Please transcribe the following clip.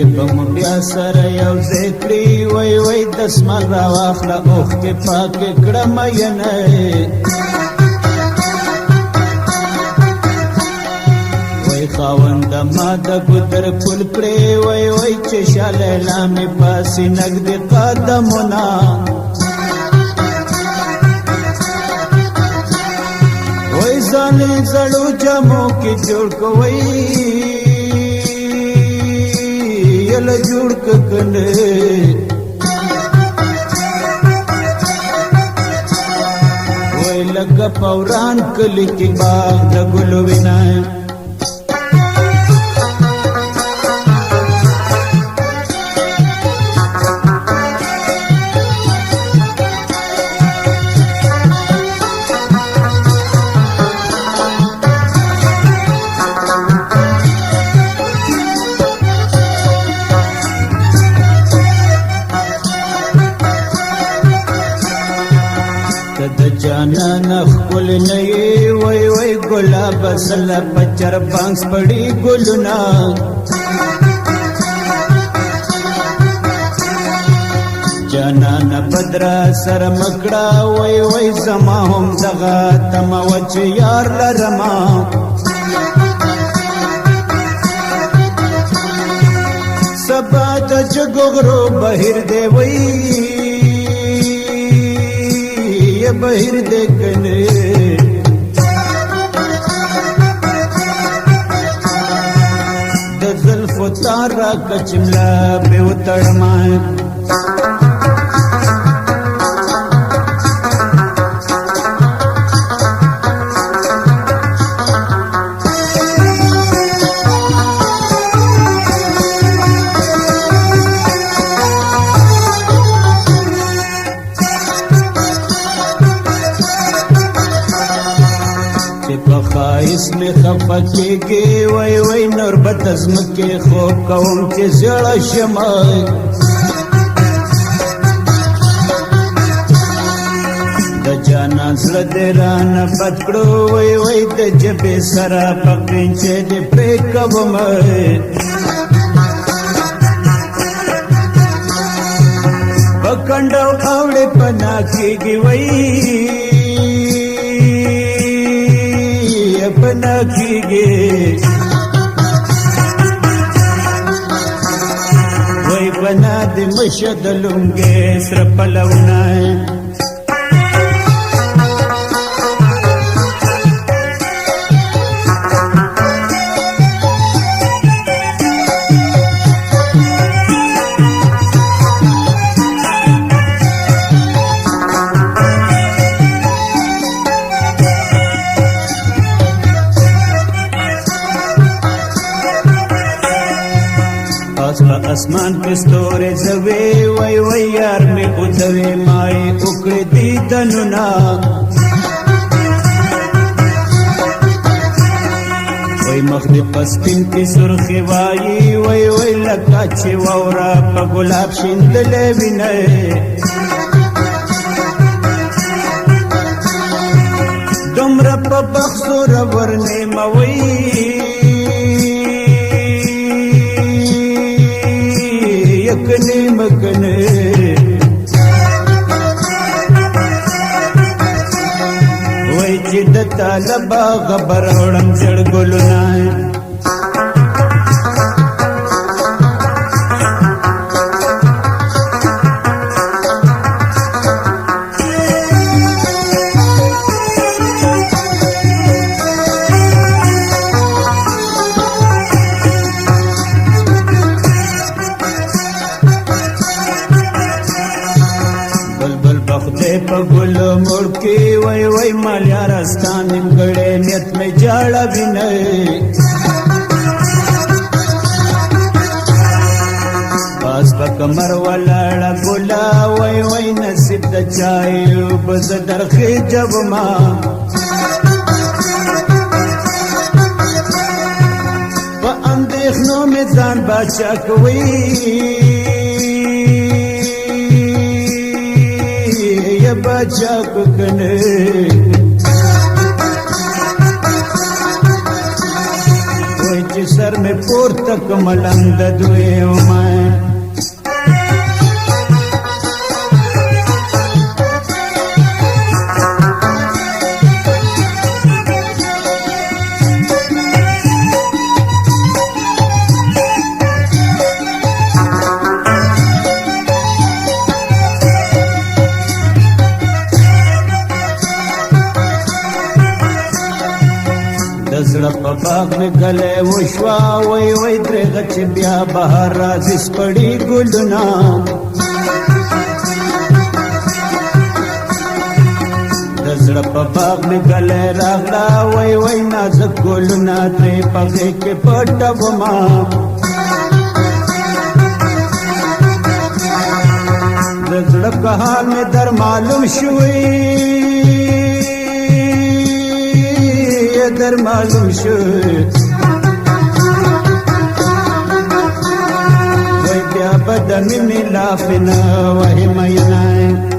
بم بیا سره یو ذکری وای وای دسمال را واخله اوخ کې پاک کړم ینه وای خاوند ما د ګدر پل پرې وای وای چې شاله لامې پاسې نګد قدمونه وای ځانې زړو جامو کې جوړ کوي یلا جوړ ککنه وای لکه پوران کلی کې باغ د ګلو وینا جانان خپل نه وای وای ګلاب سلا پچر بانس پړی ګلنا جانان بدرا سر مکړه وای وای زما هم دغه تم وچ یار لرما سبا د جګغرو بهر دی وای بهر دیکھنے د زلف تارا کچملا به وتړمای اسم خفکی گی وی وی نور بتزم کے خوب قوم کے زیڑا شمائی دا جانا زلدران پتکڑو وی وی دا جبی سرا پقینچے دی پریکب مائی پکنڈو اوڑی پنا کی گی وی अपना कीगे वही बना दे मशद लूंगे सर पलवना اسمان पे ستوره زوی وای وای یار می اوځوي مای وکړې دي دنونا وای مخ دې پسپین کې سرخي وای وای وای لکه چې وورا په ګلاب شیندلې وینې دومره په بخسور ورنه موي یکنی مکنه وای چې د طالبا خبر وړم زړ ګلونه په ګلو مړ کې وای وای مالیا راستان نیمګړې نیت مې جاړه وینې پاس په کمر ولاړه ګلا وای وای نصیب د چای بز درخې جب ما په اندېښنو مې ځان باچا کوي بچا ککنے وای چې سر میں پو پورتک ملنگ دوی اومای دزړه په باغ مې ګلې وشوا وای وای درغه چې بیا بهار راځي سپړې ګلونه دزړه په باغ مې ګلې راغلا وای وای نازک ګلونه ترې پغې کې پټوما دزړه په حال مې در معلوم شوی در معلوم شد وی بیا بدمی ملافنا وی مینای